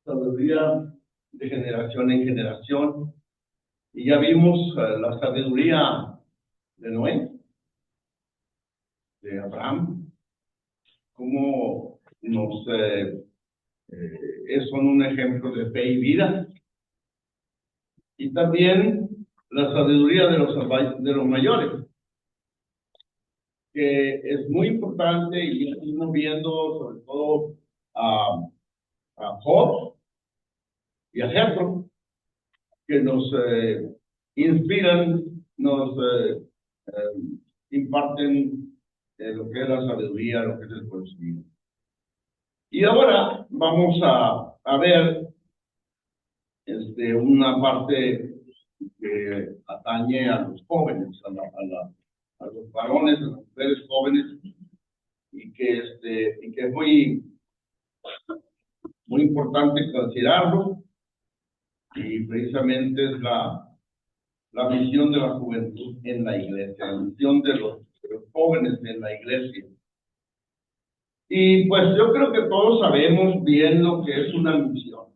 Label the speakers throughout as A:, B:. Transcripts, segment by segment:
A: Sabiduría de generación en generación. Y ya vimos la sabiduría de Noé, de Abraham, cómo nos son un ejemplo de fe y vida. Y también la sabiduría de los mayores, que es muy importante, y estamos viendo sobre todo a Job y a Jethro, que nos inspiran, nos imparten lo que es la sabiduría, lo que es el conocimiento. Y ahora vamos a ver una parte que atañe a los jóvenes, a los varones, a las mujeres jóvenes, y que es muy importante considerarlo, y precisamente es la misión de la juventud en la iglesia, la misión de los jóvenes en la iglesia. Y pues yo creo que todos sabemos bien lo que es una misión.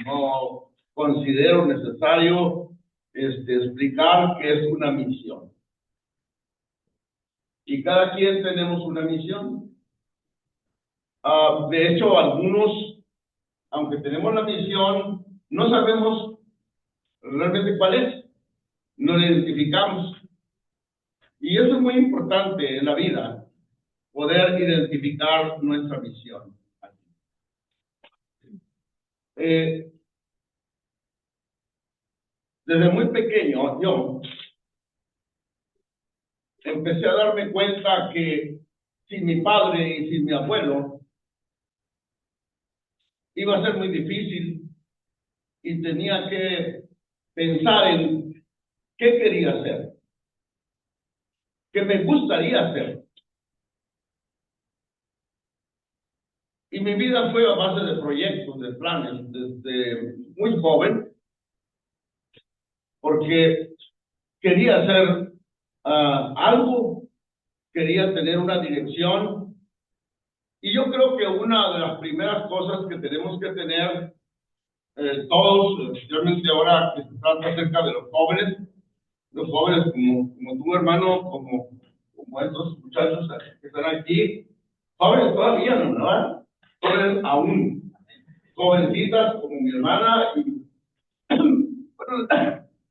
A: No considero necesario explicar qué es una misión. Y cada quien tenemos una misión. De hecho, algunos, aunque tenemos la misión, no sabemos realmente cuál es. No la identificamos. Y eso es muy importante en la vida, poder identificar nuestra misión. Desde muy pequeño, yo empecé a darme cuenta que sin mi padre y sin mi abuelo iba a ser muy difícil, y tenía que pensar en qué quería hacer, qué me gustaría hacer. Y mi vida fue a base de proyectos, de planes, desde muy joven, porque quería hacer algo, quería tener una dirección. Y yo creo que una de las primeras cosas que tenemos que tener todos, especialmente ahora que se trata acerca de los jóvenes como tu hermano, como estos muchachos que están aquí, jóvenes todavía, ¿no? Jóvenes aún, jovencitas como mi hermana, y bueno,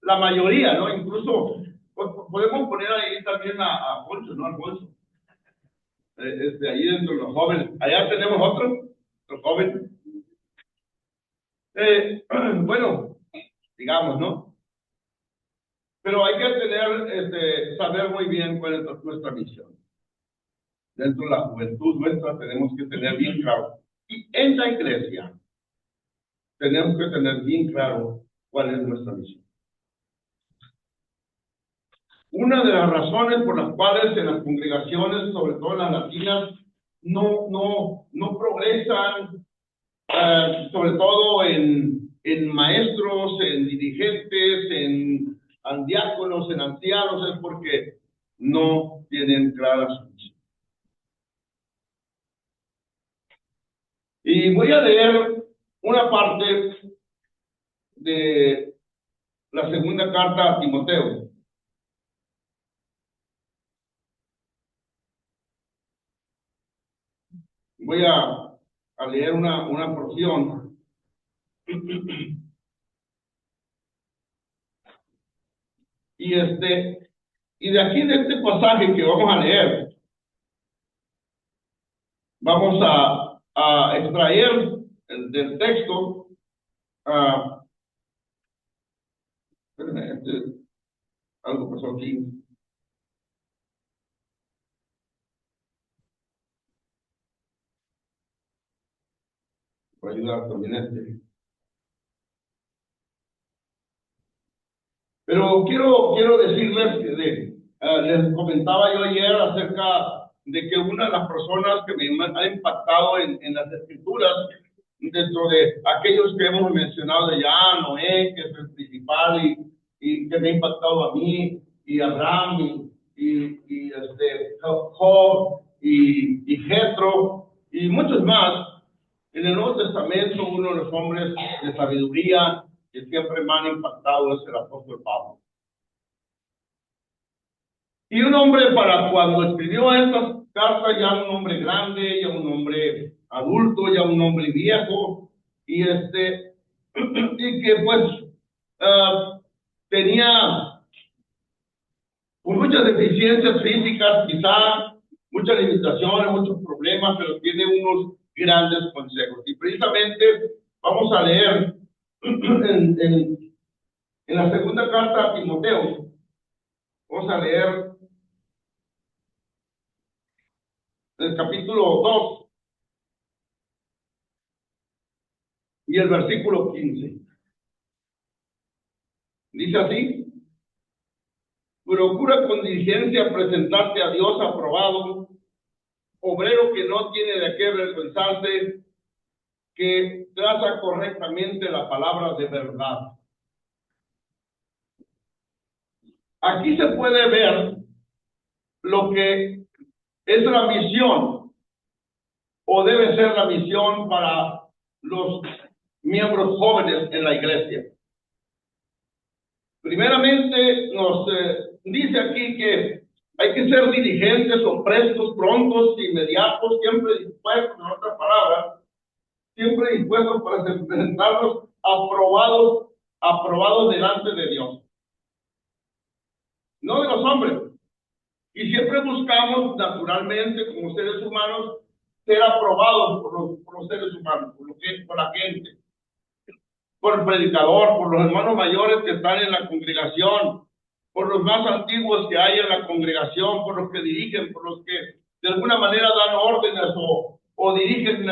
A: la mayoría, ¿no? Incluso pues, podemos poner ahí también a Poncho, ¿no? Alfonso. Ahí dentro de los jóvenes. Allá tenemos otro joven. Bueno, digamos, ¿no? Pero hay que tener, saber muy bien cuál es nuestra misión. Dentro de la juventud nuestra tenemos que tener bien claro. Y en la iglesia tenemos que tener bien claro cuál es nuestra misión. Una de las razones por las cuales en las congregaciones, sobre todo en las latinas, no progresan, sobre todo en maestros, en dirigentes, en diáconos, en ancianos, es porque no tienen clara su misión. Y voy a leer una parte de la segunda carta a Timoteo. Voy a leer una porción. Y de aquí, de este pasaje que vamos a leer, vamos a extraer del texto. Algo pasó aquí. Para ayudar también Pero quiero decirles que les comentaba yo ayer acerca de que una de las personas que me ha impactado en las escrituras, dentro de aquellos que hemos mencionado ya, Noé, que es el principal, y que me ha impactado a mí, y Abraham, y Job, y Jethro, y muchos más. En el Nuevo Testamento, uno de los hombres de sabiduría que siempre me han impactado es el apóstol Pablo. Y un hombre, para cuando escribió estas cartas, ya un hombre grande, ya un hombre adulto, ya un hombre viejo, y y que pues tenía pues, muchas deficiencias físicas, quizá, muchas limitaciones, muchos problemas, pero tiene unos grandes consejos. Y precisamente vamos a leer en la segunda carta a Timoteo, vamos a leer el capítulo 2 y el versículo 15. Dice así: procura con diligencia presentarte a Dios aprobado, obrero que no tiene de qué avergonzarse, que traza correctamente la palabra de verdad. Aquí se puede ver lo que es la misión, o debe ser la misión para los miembros jóvenes en la iglesia. Primeramente nos dice aquí que hay que ser diligentes o prestos, prontos, inmediatos, siempre dispuestos, en otras palabras, siempre dispuestos para presentarlos aprobados delante de Dios, no de los hombres. Y siempre buscamos, naturalmente, como seres humanos, ser aprobados por los seres humanos, por la gente, por el predicador, por los hermanos mayores que están en la congregación, por los más antiguos que hay en la congregación, por los que dirigen, por los que de alguna manera dan órdenes o dirigen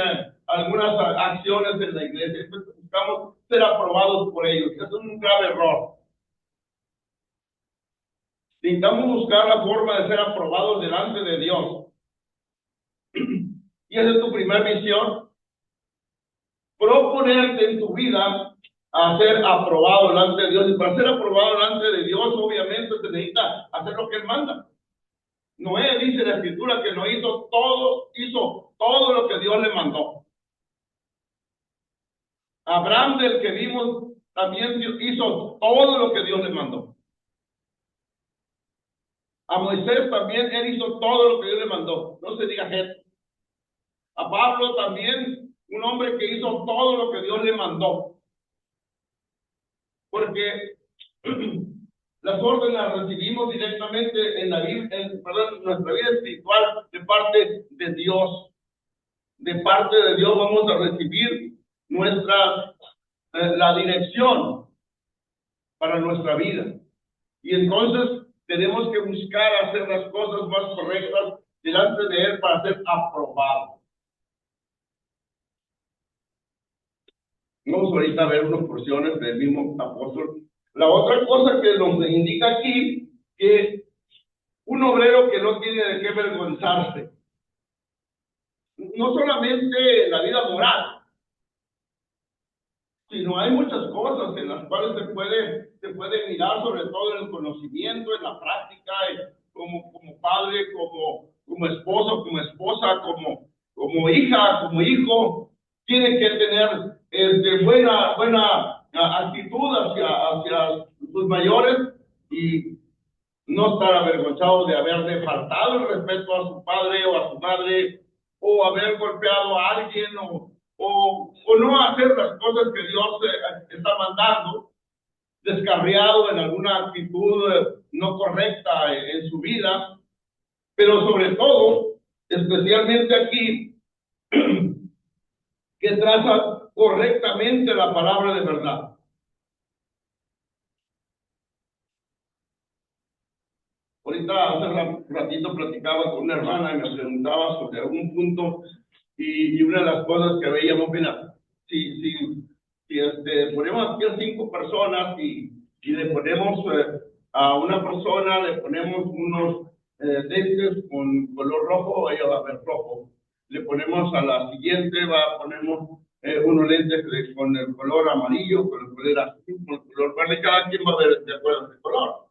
A: algunas acciones en la iglesia. Entonces buscamos ser aprobados por ellos. Eso es un grave error. Necesitamos buscar la forma de ser aprobados delante de Dios. Y esa es tu primera misión. Proponerte en tu vida a ser aprobado delante de Dios. Y para ser aprobado delante de Dios, obviamente se necesita hacer lo que Él manda. Noé dice en la Escritura que no hizo todo lo que Dios le mandó. Abraham, del que vimos, también hizo todo lo que Dios le mandó. A Moisés también, él hizo todo lo que Dios le mandó. No se diga gente. A Pablo también, un hombre que hizo todo lo que Dios le mandó. Porque las órdenes las recibimos directamente en nuestra vida espiritual de parte de Dios. De parte de Dios vamos a recibir la dirección para nuestra vida. Y entonces tenemos que buscar hacer las cosas más correctas delante de Él para ser aprobados. Vamos ahorita a ver unas porciones del mismo apóstol. La otra cosa que nos indica aquí, que un obrero que no tiene de qué avergonzarse, no solamente en la vida moral, sino hay muchas cosas en las cuales se puede mirar, sobre todo en el conocimiento, en la práctica, como padre, como esposo, como esposa, como hija, como hijo. Tiene que tener buena actitud hacia sus mayores y no estar avergonzado de haberle faltado el respeto a su padre o a su madre, o haber golpeado a alguien, o no hacer las cosas que Dios está mandando, descarriado en alguna actitud no correcta en su vida, pero sobre todo, especialmente aquí, que traza correctamente la palabra de verdad. Ahorita hace un ratito platicaba con una hermana y me preguntaba sobre algún punto, y una de las cosas que veíamos, mira, si ponemos aquí a 5 personas y le ponemos a una persona, le ponemos unos lentes con color rojo, ella va a ver rojo. Le ponemos a la siguiente, ponemos unos lentes con el color amarillo, con el color azul, con el color verde, cada quien va a ver de acuerdo a ese color.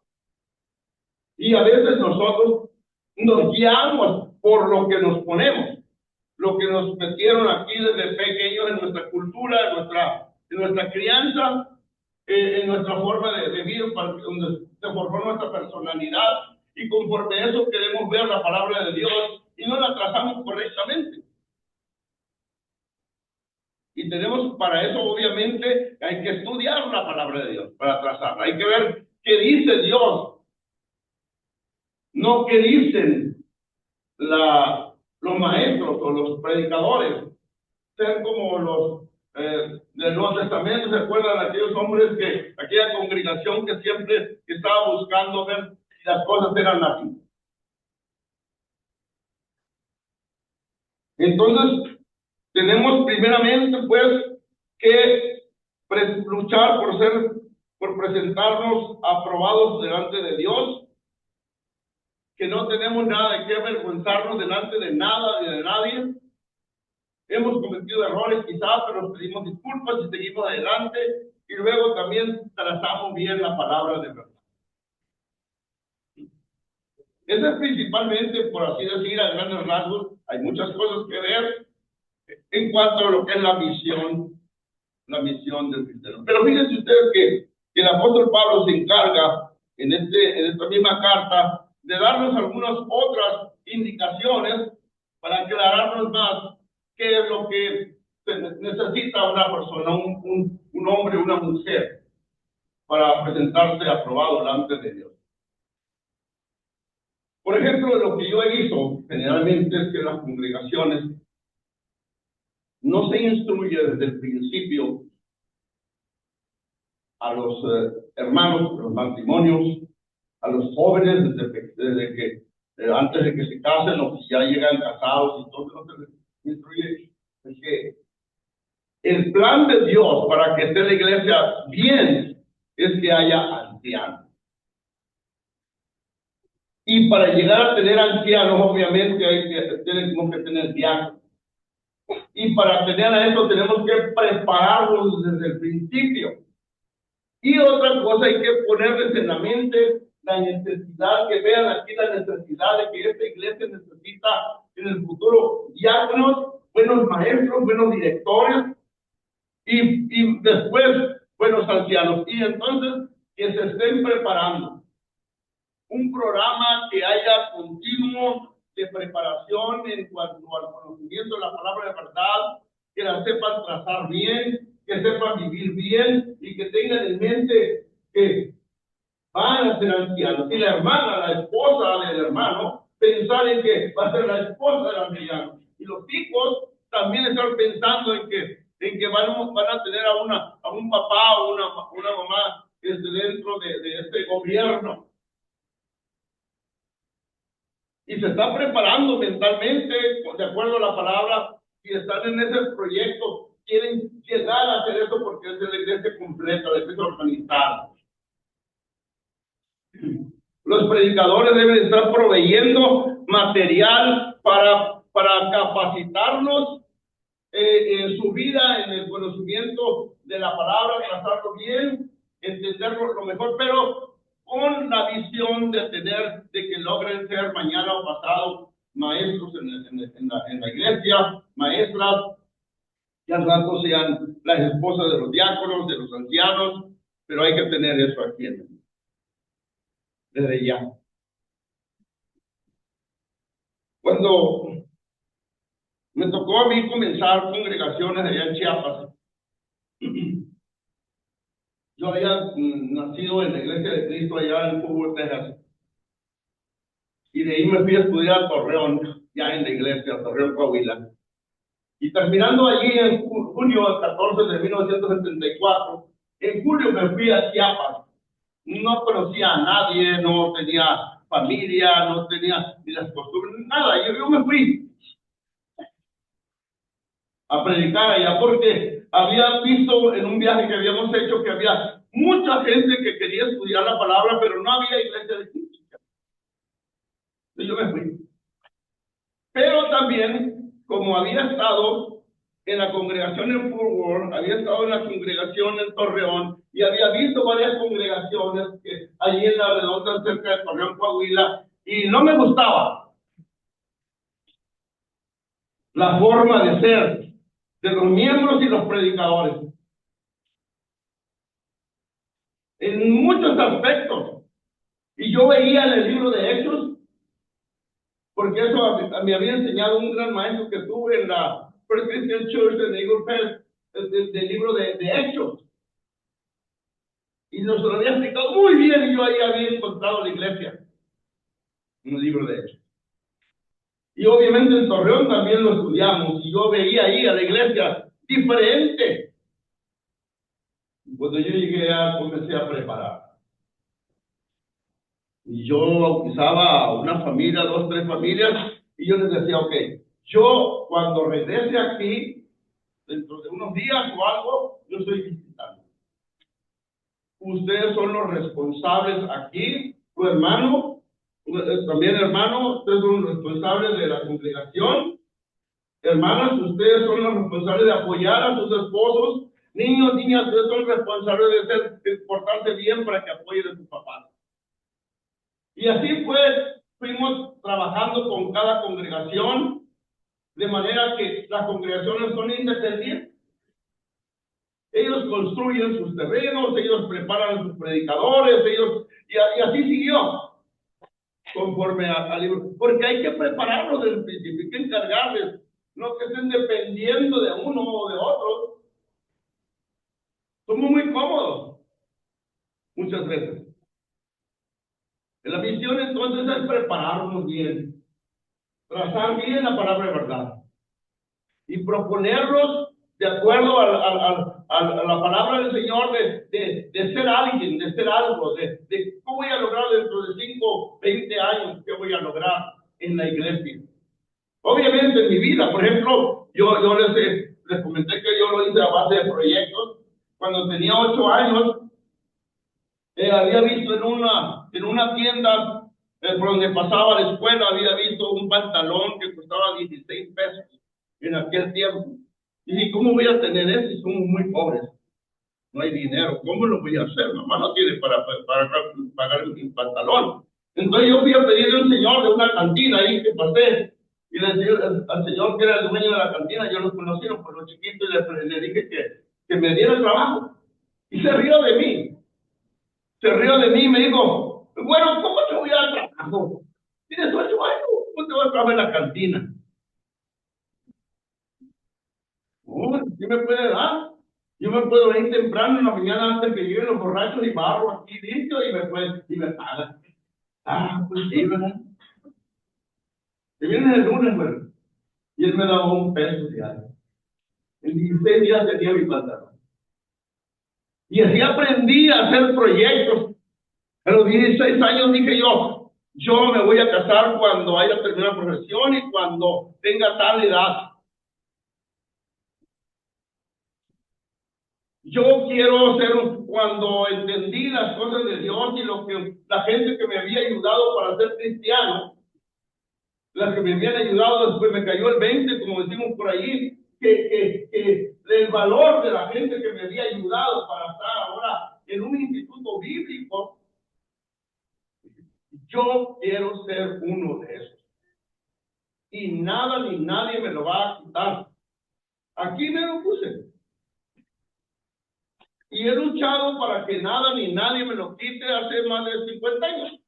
A: Y a veces nosotros nos guiamos por lo que nos ponemos. lo que nos metieron aquí desde pequeños en nuestra cultura, en nuestra crianza, en nuestra forma de vivir, donde se formó nuestra personalidad, y conforme a eso queremos ver la palabra de Dios y no la trazamos correctamente. Y tenemos para eso, obviamente, hay que estudiar la palabra de Dios para trazarla. Hay que ver qué dice Dios, no qué dicen los maestros o los predicadores. Sean como los del Nuevo Testamento. ¿Se acuerdan de aquellos hombres aquella congregación que siempre estaba buscando ver si las cosas eran así? Entonces, tenemos primeramente, pues, que luchar por presentarnos aprobados delante de Dios, que no tenemos nada de qué avergonzarnos delante de nada ni de nadie. Hemos cometido errores quizás, pero nos pedimos disculpas y seguimos adelante, y luego también trazamos bien la palabra de verdad. Eso es principalmente, por así decir, a grandes rasgos. Hay muchas cosas que ver en cuanto a lo que es la misión del cristiano. Pero fíjense ustedes que el apóstol Pablo se encarga en esta misma carta de darnos algunas otras indicaciones para aclararnos más qué es lo que necesita una persona, un hombre, una mujer, para presentarse aprobado delante de Dios. Por ejemplo, lo que yo he visto generalmente es que las congregaciones no se instruye desde el principio a los hermanos, a los matrimonios, a los jóvenes desde que antes de que se casen o que ya llegan casados y todo, no se les instruye. Es que el plan de Dios para que esté la iglesia bien es que haya ancianos. Y para llegar a tener ancianos, obviamente, tenemos que tener diáconos. Y para tener a eso tenemos que prepararlos desde el principio. Y otra cosa, hay que ponerles en la mente la necesidad, que vean aquí la necesidad de que esta iglesia necesita en el futuro diáconos, buenos maestros, buenos directores, y después buenos ancianos. Y entonces que se estén preparando un programa que haya continuo de preparación en cuanto al conocimiento de la palabra de verdad, que la sepan trazar bien, que sepan vivir bien y que tengan en mente que van a ser ancianos. Y la hermana, la esposa del hermano, pensar en que va a ser la esposa del anciano. Y los hijos también están pensando en que van a tener a un papá o una mamá que esté dentro de este gobierno. Y se está preparando mentalmente, de acuerdo a la palabra, y están en ese proyecto, quieren llegar a hacer eso porque es de la iglesia completa, de la iglesia organizada. Los predicadores deben estar proveyendo material para capacitarnos en su vida, en el conocimiento de la palabra, trazarlo bien, entenderlo lo mejor, pero con la visión de que logren ser mañana o pasado maestros en la iglesia, maestras, que al rato sean las esposas de los diáconos, de los ancianos, pero hay que tener eso aquí desde ya. Cuando me tocó a mí comenzar congregaciones allá en Chiapas, yo había nacido en la Iglesia de Cristo allá en Fort Worth, Texas. Y de ahí me fui a estudiar a Torreón, ya en la iglesia, a Torreón, Coahuila. Y terminando allí en junio 14 de 1974, en julio me fui a Chiapas. No conocía a nadie, no tenía familia, no tenía ni las costumbres, nada. Yo me fui a predicar allá porque había visto en un viaje que habíamos hecho que había mucha gente que quería estudiar la palabra, pero no había iglesia de Cristo. Yo me fui. Pero también, como había estado en la congregación en Fort Worth, había estado en la congregación en Torreón y había visto varias congregaciones que allí en la redonda cerca de Torreón, Coahuila, y no me gustaba. la forma de ser de los miembros y los predicadores. En muchos aspectos. Y yo veía en el libro de Hechos, porque eso me había enseñado un gran maestro que tuve en la First Christian Church de Eagle Pass, del libro de Hechos. Y nos lo había explicado muy bien, y yo ahí había encontrado la iglesia en el libro de Hechos. Y obviamente en Torreón también lo estudiamos, y yo veía ahí a la iglesia diferente. Y cuando yo llegué ya comencé a preparar. Y yo bautizaba a una familia, 2, 3 familias, y yo les decía, ok, yo cuando regrese aquí, dentro de unos días o algo, yo estoy visitando. Ustedes son los responsables aquí, tu hermano, también hermano, ustedes son los responsables de la congregación. Hermanas, ustedes son los responsables de apoyar a sus esposos. Niños, niñas, ustedes son responsables de portarse bien para que apoyen a sus papás. Y así pues, fuimos trabajando con cada congregación, de manera que las congregaciones son independientes. Ellos construyen sus terrenos, ellos preparan sus predicadores, y así siguió, conforme al libro. Porque hay que prepararlos desde el principio, hay que encargarles, no que estén dependiendo de uno o de otro. Somos muy cómodos, muchas veces. La misión entonces es prepararnos bien, trazar bien la palabra de verdad y proponerlos de acuerdo a la palabra del Señor de ser alguien, de ser algo, de qué voy a lograr dentro de 5, 20 años, qué voy a lograr en la iglesia. Obviamente en mi vida, por ejemplo, yo les comenté que yo lo hice a base de proyectos. Cuando tenía 8 años, había visto en una tienda por donde pasaba la escuela, había visto un pantalón que costaba 16 pesos en aquel tiempo. Y dije, ¿cómo voy a tener eso si somos muy pobres? No hay dinero, ¿cómo lo voy a hacer? Mamá no tiene para pagar mi pantalón. Entonces yo fui a pedirle a un señor de una cantina ahí que pasé, y le dije al señor que era el dueño de la cantina, yo lo conocí por los chiquitos, y le dije que me diera el trabajo. Y se rió de mí. Se rió de mí y me dijo, bueno, ¿cómo te voy a dar trabajo? Tienes 8 años, ¿cómo te voy a trabajar en la cantina? Oh, ¿sí me puede dar? Yo me puedo ir temprano en la mañana antes que lleguen los borrachos y barro aquí listo y me paga. Ah, pues sí, ¿verdad? Te vienes el lunes, güey. Y él me daba $1 diario. En 16 días tenía mi pantalón. Y así aprendí a hacer proyectos. A los 16 años dije yo me voy a casar cuando haya terminado la profesión y cuando tenga tal edad. Yo quiero ser, cuando entendí las cosas de Dios y lo que la gente que me había ayudado para ser cristiano, las que me habían ayudado, después me cayó el 20, como decimos por ahí, que el valor de la gente que me había ayudado para estar ahora en un instituto bíblico, yo quiero ser uno de esos. Y nada ni nadie me lo va a quitar. Aquí me lo puse. Y he luchado para que nada ni nadie me lo quite hace más de 50 años.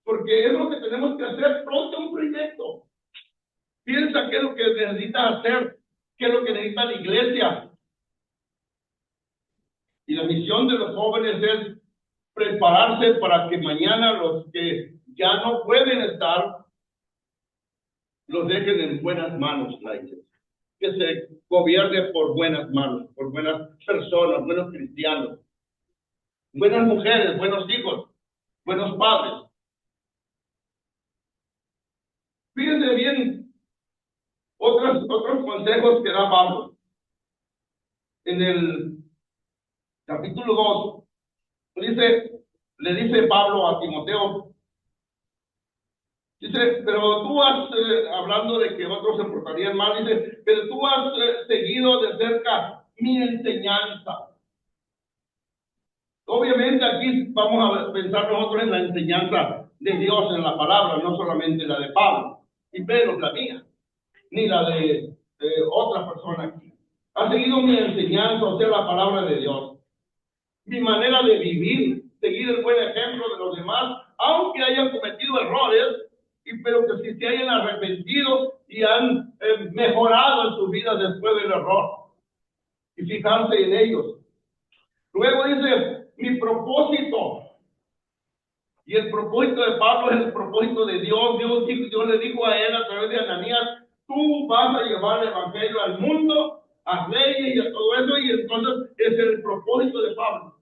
A: Porque es lo que tenemos que hacer pronto, un proyecto. Piensa qué es lo que necesitas hacer, qué es lo que necesita la iglesia. Y la misión de los jóvenes es prepararse para que mañana los que ya no pueden estar, los dejen en buenas manos la iglesia. Que se gobierne por buenas manos, por buenas personas, buenos cristianos, buenas mujeres, buenos hijos, buenos padres. Fíjense bien otros consejos que da Pablo. En el capítulo 2, le dice Pablo a Timoteo, dice, pero tú has, hablando de que otros se portarían mal, dice, pero tú has seguido de cerca mi enseñanza. Obviamente aquí vamos a pensar nosotros en la enseñanza de Dios en la palabra, no solamente la de Pablo. y menos la mía, ni la de otra persona aquí. Ha seguido mi enseñanza, o sea, la palabra de Dios. Mi manera de vivir, seguir el buen ejemplo de los demás, aunque hayan cometido errores, pero que si se hayan arrepentido y han mejorado en sus vidas después del error. Y fijarse en ellos. Luego dice, mi propósito. Y el propósito de Pablo es el propósito de Dios. Dios le dijo a él a través de Ananías, tú vas a llevar el evangelio al mundo, a leyes y a todo eso, y entonces es el propósito de Pablo.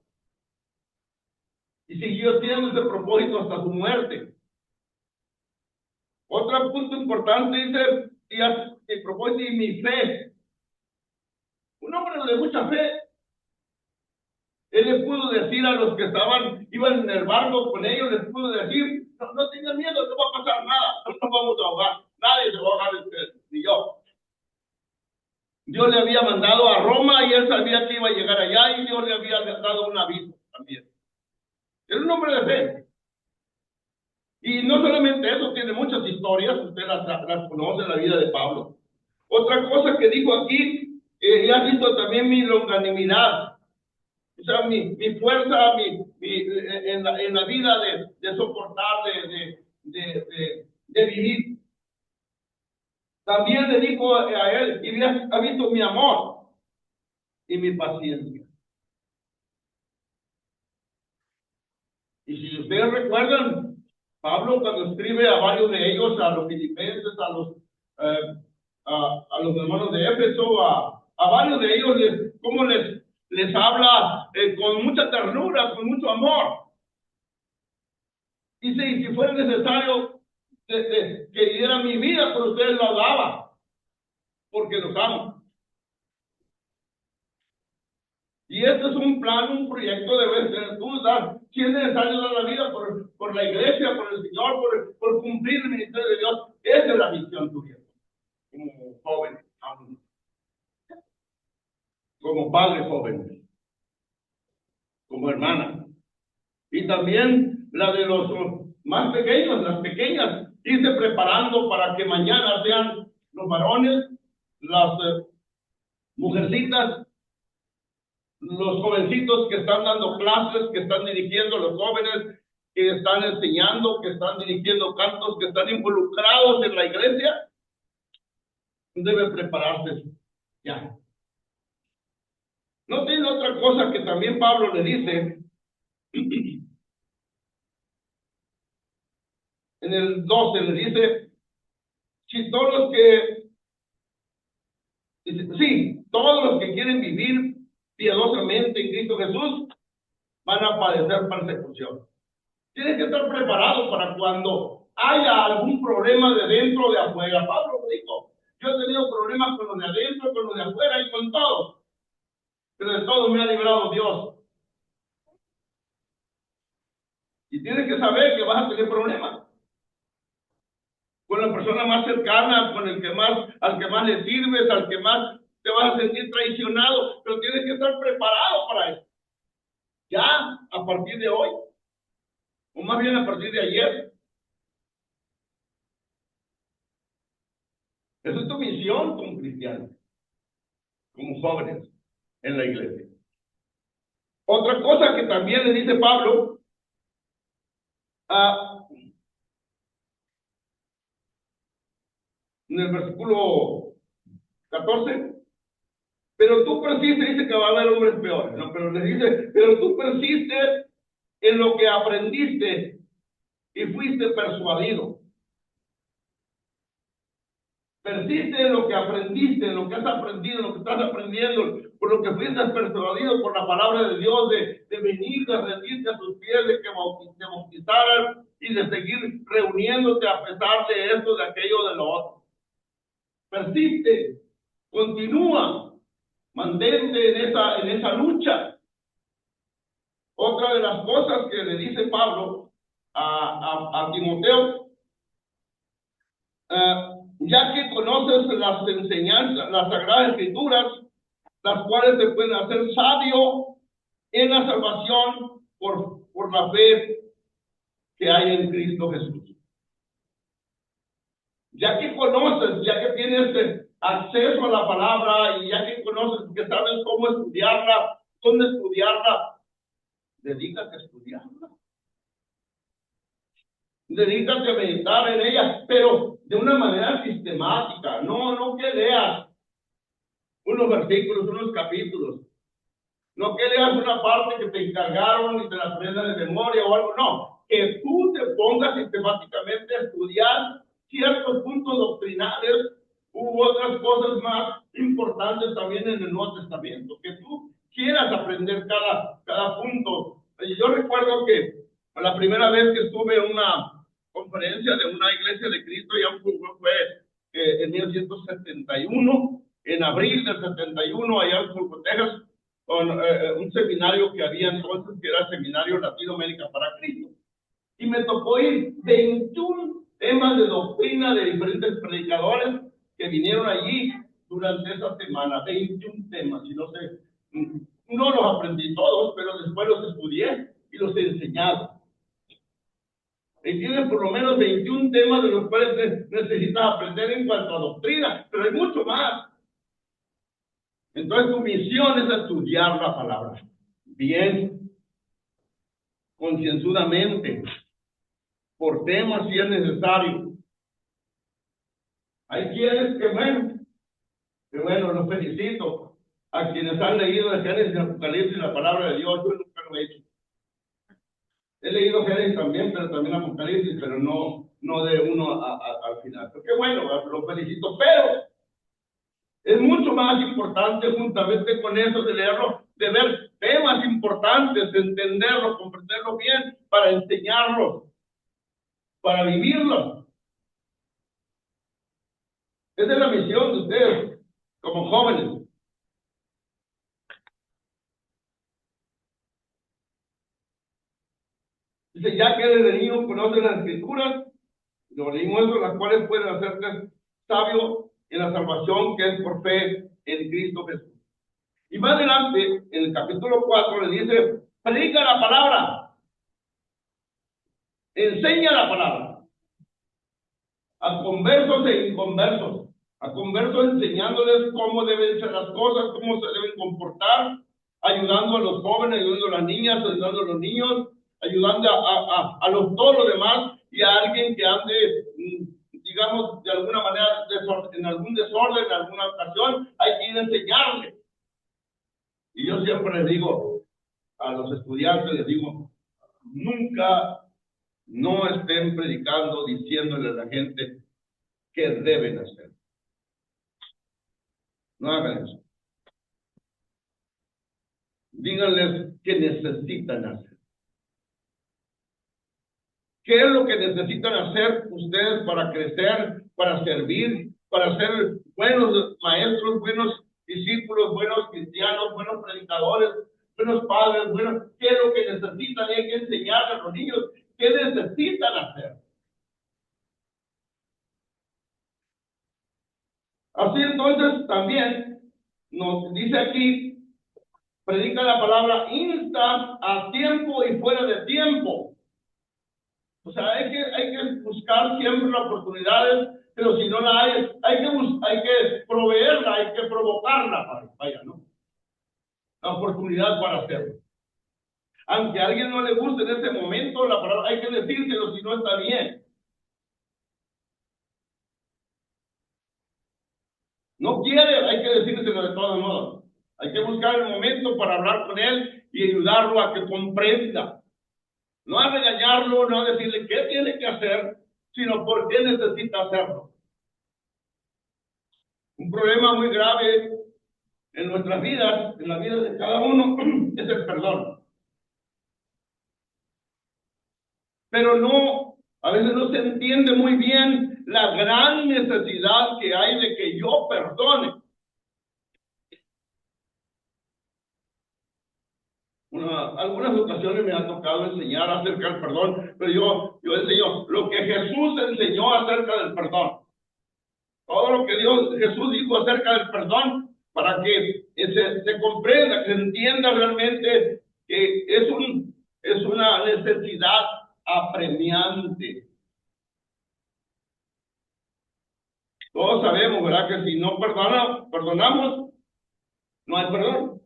A: Y siguió siendo ese propósito hasta su muerte. Otro punto importante dice, el propósito y mi fe. Un hombre de mucha fe. Él le pudo decir a los que iban en el barco con ellos, les pudo decir, no tengan miedo, no va a pasar nada, no nos vamos a ahogar, nadie se va a ahogar de ustedes, ni yo. Dios le había mandado a Roma y él sabía que iba a llegar allá y Dios le había dado un aviso también. Era un hombre de fe. Y no solamente eso, tiene muchas historias, usted las conoce en la vida de Pablo. Otra cosa que dijo aquí, ya ha visto también mi longanimidad. O sea, mi fuerza en la vida de soportar, de vivir. También le dijo a él, y ha visto mi amor y mi paciencia. Y si ustedes recuerdan, Pablo cuando escribe a varios de ellos, a los filipenses, a los hermanos de Éfeso, a varios de ellos, cómo les habla con mucha ternura, con mucho amor. Dice, y si fuera necesario que diera mi vida por ustedes, lo daba, porque los amo. Y este es un plan, un proyecto debe ser tú dar. Si es necesario dar la vida por la iglesia, por el Señor, por cumplir el ministerio de Dios, esa es la misión tuya, como joven, como padre joven, como hermana. Y también la de los más pequeños, las pequeñas, irse preparando para que mañana sean los varones, las mujercitas, los jovencitos que están dando clases, que están dirigiendo, los jóvenes que están enseñando, que están dirigiendo cantos, que están involucrados en la iglesia, deben prepararse ya. No tiene otra cosa que también Pablo le dice en el 12, le dice, si todos los que, sí, todos los que quieren vivir piadosamente en Cristo Jesús van a padecer persecución. Tienes que estar preparado para cuando haya algún problema de dentro o de afuera. Pablo dijo, yo he tenido problemas con los de adentro, con los de afuera y con todos, pero de todo me ha librado Dios. Y tienes que saber que vas a tener problemas con la persona más cercana, con al que más le sirves, al que más te vas a sentir traicionado, pero tienes que estar preparado para eso. Ya, a partir de hoy, o más bien a partir de ayer. Esa es tu misión como cristiano, como jóvenes en la iglesia. Otra cosa que también le dice Pablo, en el versículo 14, pero tú persistes, dice que va a haber hombres peores, ¿no? Pero le dice, pero tú persistes en lo que aprendiste y fuiste persuadido. Persiste en lo que aprendiste, en lo que has aprendido, en lo que estás aprendiendo, por lo que fuiste persuadido por la palabra de Dios, de venir, de rendirte a sus pies, de que te bautizaran y de seguir reuniéndote a pesar de esto, de aquello, de lo otro. Persiste, continúa, mantente en esa lucha. Otra de las cosas que le dice Pablo a Timoteo, ya que conoces las enseñanzas, las sagradas escrituras, las cuales te pueden hacer sabio en la salvación por la fe que hay en Cristo Jesús. Ya que conoces, ya que tienes acceso a la palabra y ya que conoces, que sabes cómo estudiarla, dónde estudiarla, dedícate a estudiarla. Dedícate a meditar en ella, pero de una manera sistemática. No que leas unos versículos, unos capítulos. No que leas una parte que te encargaron y te la aprendas de memoria o algo. No, que tú te pongas sistemáticamente a estudiar ciertos puntos doctrinales u otras cosas más importantes también en el Nuevo Testamento. Que tú quieras aprender cada punto. Yo recuerdo que la primera vez que estuve en una conferencia de una iglesia de Cristo ya fue en 1971, en abril del 71, allá en Fulton, Texas, con un seminario que había entonces, que era el Seminario Latinoamérica para Cristo. Y me tocó ir 21 temas de doctrina de diferentes predicadores que vinieron allí durante esa semana. 21 temas, y no sé, no los aprendí todos, pero después los estudié y los he enseñado. Y tienes por lo menos 21 temas de los cuales necesitas aprender en cuanto a doctrina, pero hay mucho más. Entonces tu misión es estudiar la palabra bien, concienzudamente, por temas si es necesario. Hay quienes que bueno, los felicito a quienes han leído el Génesis y Apocalipsis, la palabra de Dios. Yo nunca lo he hecho. He leído Génesis también, pero también Apocalipsis, pero no de uno al final. Pero qué bueno, los felicito, pero es mucho más importante, juntamente con eso, de leerlo, de ver temas importantes, de entenderlo, comprenderlo bien, para enseñarlo, para vivirlo. Esa es la misión de ustedes, como jóvenes. Dice, ya que desde niño conocen las Escrituras, lo leímos eso, las cuales pueden hacerte sabio en la salvación que es por fe en Cristo Jesús. Y más adelante, en el capítulo 4, le dice, predica la palabra, enseña la palabra, a conversos e inconversos, a conversos enseñándoles cómo deben ser las cosas, cómo se deben comportar, ayudando a los jóvenes, ayudando a las niñas, ayudando a los niños, ayudando a todos los demás, y a alguien que ande, digamos, de alguna manera, en algún desorden, en alguna ocasión, hay que ir a enseñarle. Y yo siempre les digo a los estudiantes, les digo, nunca no estén predicando, diciéndole a la gente qué deben hacer. No hagan eso. Díganles qué necesitan hacer. ¿Qué es lo que necesitan hacer ustedes para crecer, para servir, para ser buenos maestros, buenos discípulos, buenos cristianos, buenos predicadores, buenos padres, buenos? ¿Qué es lo que necesitan? Y hay que enseñarle a los niños qué necesitan hacer. Así entonces también nos dice aquí, predica la palabra, insta a tiempo y fuera de tiempo. O sea, hay que buscar siempre las oportunidades, pero si no la hay que proveerla, hay que provocarla, vaya, ¿no? La oportunidad para hacerlo. Aunque a alguien no le guste en ese momento, la palabra, hay que decírselo si no está bien. No quiere, hay que decírselo de todos modos. Hay que buscar el momento para hablar con él y ayudarlo a que comprenda. No a regañarlo, no a decirle qué tiene que hacer, sino por qué necesita hacerlo. Un problema muy grave en nuestras vidas, en la vida de cada uno, es el perdón. Pero no, a veces no se entiende muy bien la gran necesidad que hay de que yo perdone. Algunas ocasiones me ha tocado enseñar acerca del perdón, pero yo enseño lo que Jesús enseñó acerca del perdón. Todo lo que Jesús dijo acerca del perdón, para que se comprenda, que se entienda realmente que es una necesidad apremiante. Todos sabemos, ¿verdad? Que si no perdonamos, no hay perdón.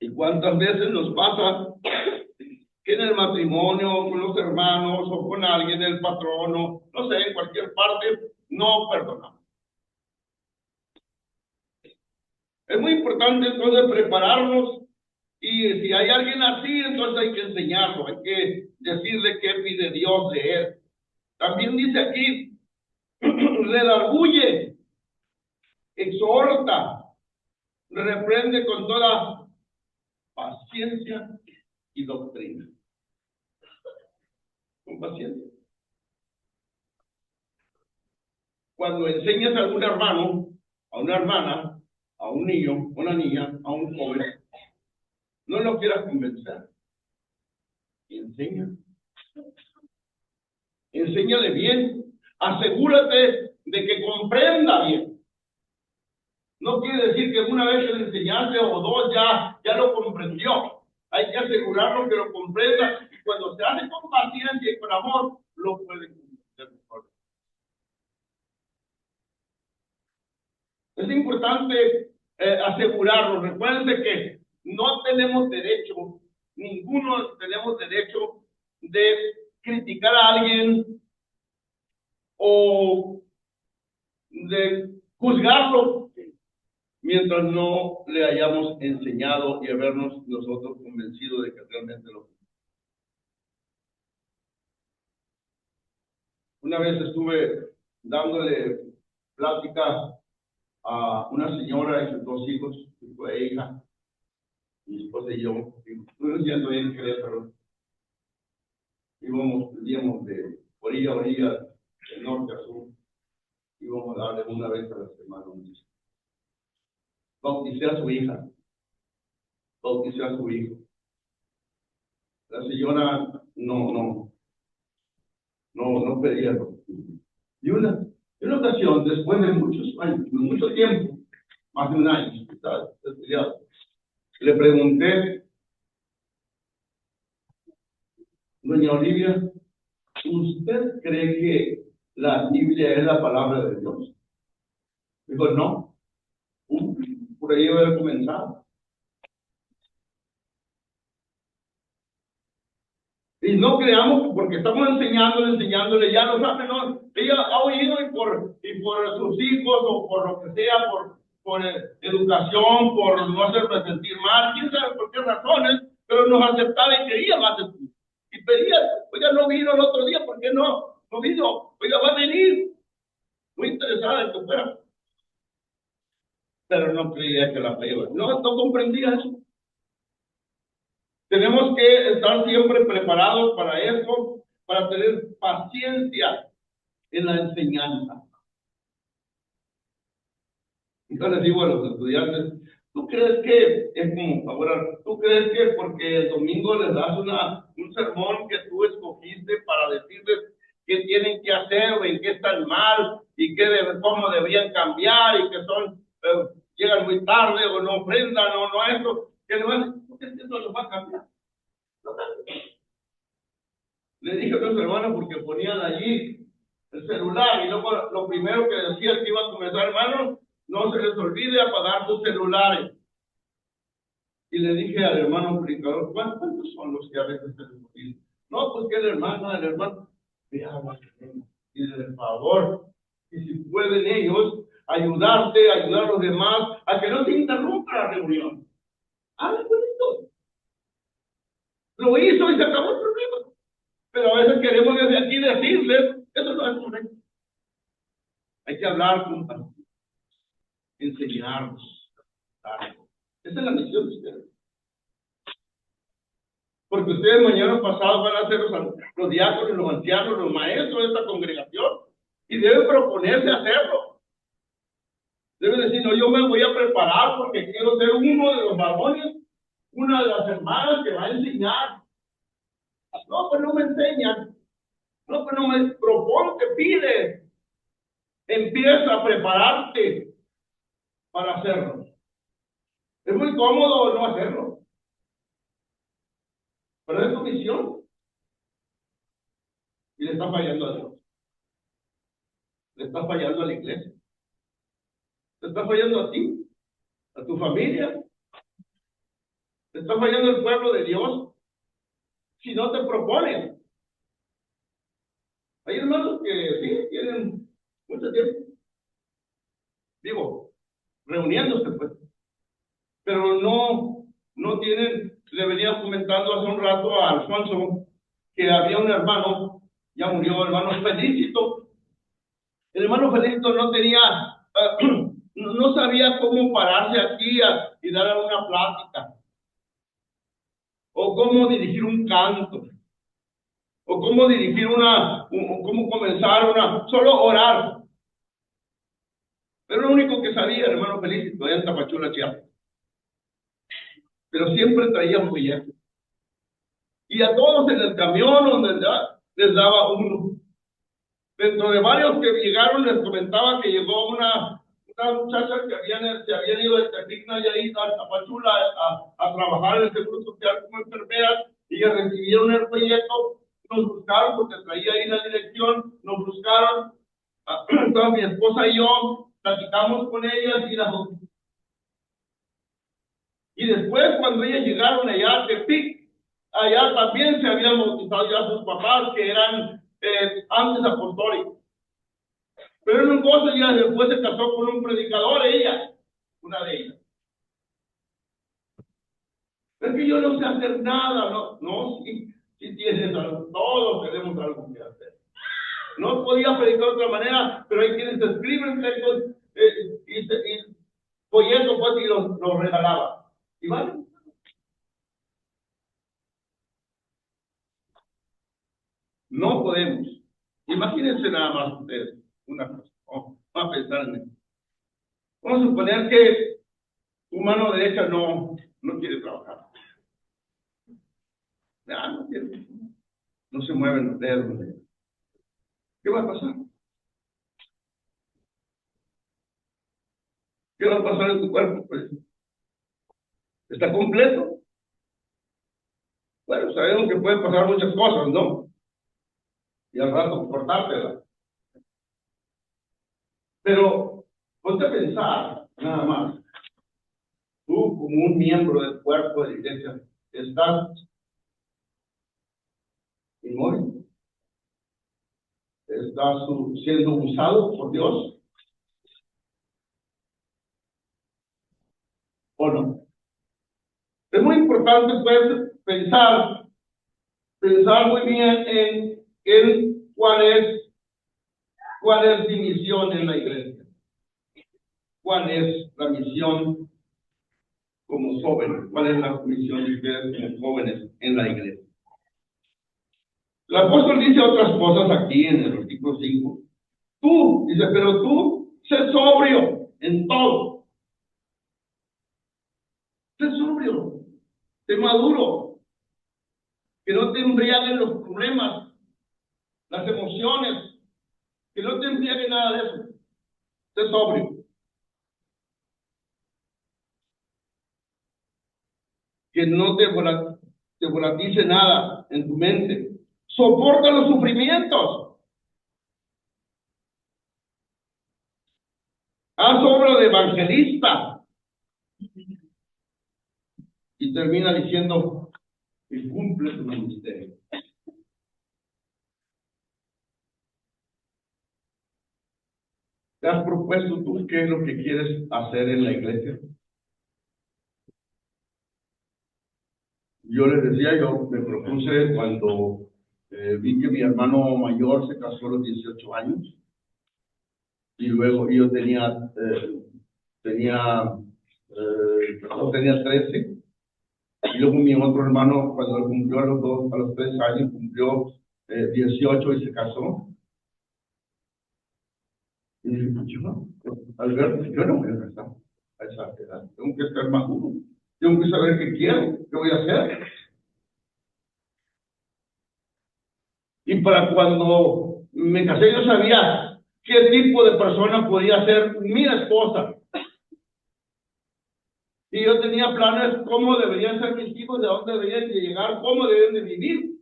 A: ¿Y cuántas veces nos pasa que en el matrimonio, con los hermanos, o con alguien, el patrono, no sé, en cualquier parte, no perdonamos? Es muy importante entonces prepararnos, y si hay alguien así, entonces hay que enseñarlo, hay que decirle qué pide Dios de él. También dice aquí, redarguye, exhorta, reprende con toda paciencia y doctrina. Con paciencia. Cuando enseñas a algún hermano, a una hermana, a un niño, a una niña, a un joven, no lo quieras convencer. Enseña. Enséñale bien. Asegúrate de que comprenda bien. No quiere decir que una vez que le enseñaste o dos ya lo comprendió. Hay que asegurarlo que lo comprenda, y cuando se hace con paciencia y con amor, lo puede comprender mejor. Es importante asegurarlo. Recuerden que no tenemos derecho, ninguno tenemos derecho de criticar a alguien o de juzgarlo mientras no le hayamos enseñado y habernos nosotros convencido de que realmente lo. Una vez estuve dándole plática a una señora y sus dos hijos, su hija, mi esposa y yo, yendo en Querétaro. Íbamos de orilla a orilla, de norte a sur. Íbamos a darle una vez a la semana un disco. Bauticé a su hija, bauticé a su hijo. La señora no pedía lo. Y una ocasión, después de muchos años, de mucho tiempo, más de un año, estaba estudiado, le pregunté, doña Olivia, ¿usted cree que la Biblia es la palabra de Dios? Dijo, no. Por ahí voy a comenzar. Y no creamos que porque estamos enseñándole, ya lo sabe, ¿no? Ella ha oído y por sus hijos o por lo que sea, por educación, por no hacerme sentir mal, quién sabe por qué razones, pero nos aceptaba y quería más estudio. Y pedía, oiga, no vino el otro día, ¿por qué no? No vino, oiga, va a venir. Muy interesada en que fuera. Pero no creía que la fe iba. No comprendía eso. Tenemos que estar siempre preparados para eso, para tener paciencia en la enseñanza. Y yo les digo a los estudiantes, ¿tú crees que es como, ahora, tú crees que porque el domingo les das un sermón que tú escogiste para decirles qué tienen que hacer o en qué están mal y cómo deberían cambiar y que llegan muy tarde o no ofrendan o no eso, que le van a decir, ¿por qué eso lo va a cambiar? Le dije a los hermanos porque ponían allí el celular y luego lo primero que decía que iba a comenzar, hermanos, no se les olvide apagar sus celulares. Y le dije al hermano predicador, ¿cuántos son los que a veces se les olvida? No, pues que el hermano, veamos, y de favor, y si pueden ellos ayudar a los demás a que no se interrumpa la reunión. Hablen bonito. Lo hizo y se acabó el problema. Pero a veces queremos desde aquí decirles, eso no es correcto. Hay que hablar con paciencia, enseñarnos. Esa es la misión de ustedes. Porque ustedes mañana pasado van a ser los diáconos, los ancianos, los maestros de esta congregación. Y deben proponerse hacerlo. Deben decir, no, yo me voy a preparar porque quiero ser uno de los varones, una de las hermanas que va a enseñar. No, pues no me enseñan. No, pues no me proponte, pide. Empieza a prepararte para hacerlo. Es muy cómodo no hacerlo. pero es tu misión. Y le está fallando a Dios. Le está fallando a la iglesia. Le está fallando a ti, a tu familia. Le está fallando al pueblo de Dios. Si no te proponen. Hay hermanos que sí, tienen mucho tiempo. Digo, reuniéndose, pues. Pero no tienen, le venía comentando hace un rato a Alfonso que había un hermano, ya murió, el hermano Felicito. El hermano Felicito no tenía, no sabía cómo pararse aquí y dar una plática, o cómo dirigir un canto, o cómo dirigir cómo comenzar solo orar. Pero lo único que sabía el hermano Felicito, allá en Tapachula, Chiapas. Pero siempre traía un billete. Y a todos en el camión donde les daba uno. Dentro de varios que llegaron les comentaba que llegó una muchacha que se habían ido de Tepic Nayarit a Tapachula a trabajar en el Seguro Social como enfermera, y que recibieron el folleto, nos buscaron porque traía ahí la dirección, nos buscaron, entonces mi esposa y yo platicamos con ellas y después cuando ellas llegaron allá a Tepic, allá también se habían bautizado ya sus papás, que eran antes apostólicos. Pero en un gozo ya después se casó con un predicador, ella, una de ellas. Es que yo no sé hacer nada, no, si tienes algo, todos tenemos algo que hacer. No podía predicar de otra manera, pero hay quienes escriben textos y folletos pues, y los regalaba. ¿Y vale? No podemos. Imagínense nada más ustedes, una cosa. Vamos a pensar en eso. Vamos a suponer que tu mano derecha no quiere trabajar. No quiere. No se mueven los dedos. ¿Qué va a pasar? ¿Qué va a pasar en tu cuerpo? Pues, ¿está completo? Bueno, sabemos que pueden pasar muchas cosas, ¿no? Y al rato cortártela. Pero ponte a pensar, nada más. Tú, como un miembro del cuerpo de la iglesia, estás inmóvil. Estás siendo usado por Dios. ¿O no? Es muy importante, pues, pensar muy bien en cuál es mi misión en la iglesia. ¿Cuál es la misión como jóvenes? ¿Cuál es la misión de ustedes como jóvenes en la iglesia? El apóstol dice otras cosas aquí en el versículo 5. Dice, pero tú, sé sobrio en todo. Sé sobrio, sé maduro, que no te embriaguen los problemas, las emociones, que no te embriaguen nada de eso. Sé sobrio. Que no te volatice nada en tu mente. Soporta los sufrimientos. Haz obra de evangelista. Y termina diciendo, y cumple tu ministerio. ¿Te has propuesto tú qué es lo que quieres hacer en la iglesia? Yo les decía, yo me propuse cuando vi que mi hermano mayor se casó a los 18 años, y luego yo tenía 13, y luego mi otro hermano, cuando él cumplió a los 3 años, cumplió 18 y se casó. Y dije, Alberto, yo no voy a casar a esa edad, tengo que estar maduro, tengo que saber qué quiero, qué voy a hacer. Y para cuando me casé yo sabía qué tipo de persona podía ser mi esposa. Y yo tenía planes cómo deberían ser mis hijos, de dónde deberían de llegar, cómo deben de vivir,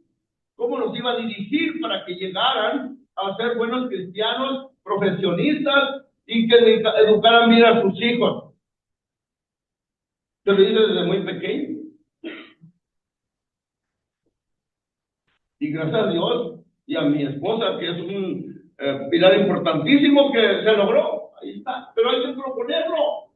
A: cómo los iba a dirigir para que llegaran a ser buenos cristianos, profesionistas y que educaran bien a sus hijos. Yo lo hice desde muy pequeño. Y gracias a Dios y a mi esposa, que es un pilar importantísimo, que se logró. Ahí está. Pero hay que proponerlo.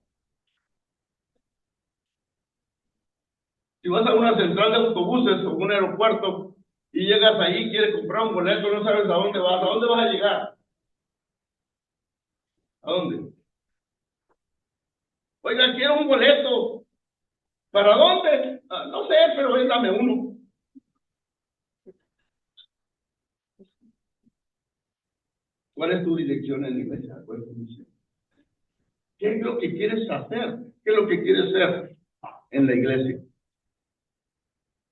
A: Si vas a una central de autobuses o un aeropuerto y llegas ahí, quieres comprar un boleto, no sabes a dónde vas a llegar. ¿A dónde? Oiga, quiero un boleto. ¿Para dónde? No sé, pero dame uno. ¿Cuál es tu dirección en la iglesia? ¿Cuál es tu misión? ¿Qué es lo que quieres hacer? ¿Qué es lo que quieres ser en la iglesia?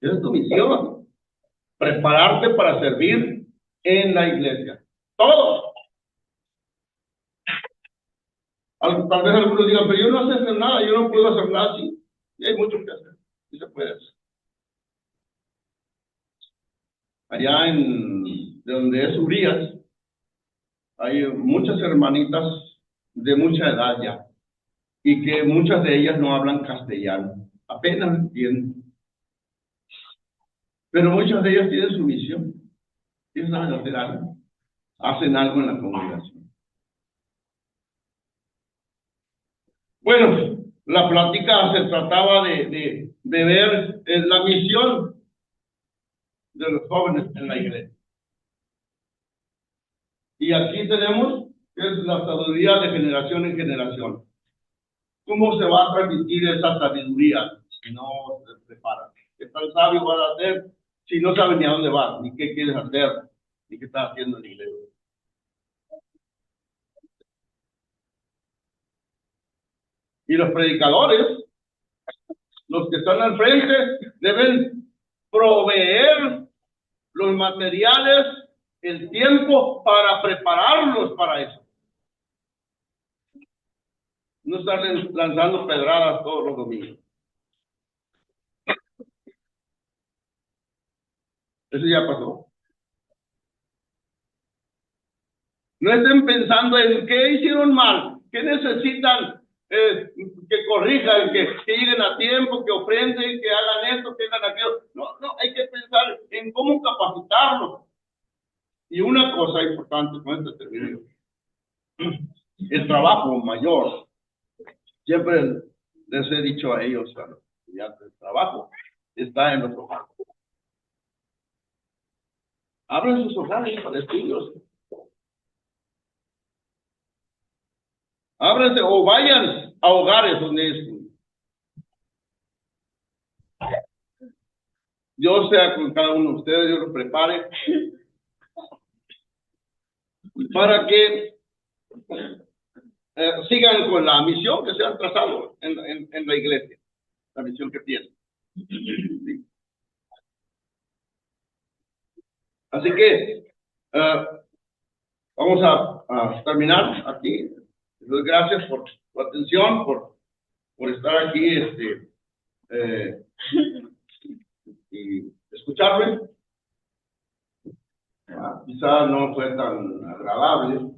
A: Esa es tu misión. Prepararte para servir en la iglesia. Todo. Tal vez algunos digan, pero yo no sé hacer nada, yo no puedo hacer nada así. Y hay mucho que hacer. Y se puede hacer. Allá de donde es Urias, hay muchas hermanitas de mucha edad ya. Y que muchas de ellas no hablan castellano. Apenas entienden. Pero muchas de ellas tienen su misión. Tienen a hacer algo. Hacen algo en la congregación. Bueno, la plática se trataba de ver la misión de los jóvenes en la iglesia. Y aquí tenemos que es la sabiduría de generación en generación. ¿Cómo se va a transmitir esa sabiduría si no se prepara? ¿Qué tan sabio vas a ser si no sabes ni a dónde vas, ni qué quieres hacer, ni qué estás haciendo en la iglesia? Y los predicadores, los que están al frente, deben proveer los materiales, el tiempo para prepararlos para eso. No estar lanzando pedradas todos los domingos. Eso ya pasó. No estén pensando en qué hicieron mal, qué necesitan que corrijan, que lleguen a tiempo, que ofrenden, que hagan esto, que hagan aquello. No, hay que pensar en cómo capacitarlos. Y una cosa importante, con este termino, el trabajo mayor. Siempre les he dicho a ellos, a los estudiantes, el trabajo está en los hogares. Abran sus hogares para estudios. Ábranse o vayan a hogares donde estén. Dios sea con cada uno de ustedes, Dios los prepare para que sigan con la misión que se han trazado en la iglesia, la misión que tienen. Sí. Así que vamos a terminar aquí. Les doy gracias por su atención, por estar aquí y escucharme. Quizás no fue tan agradable,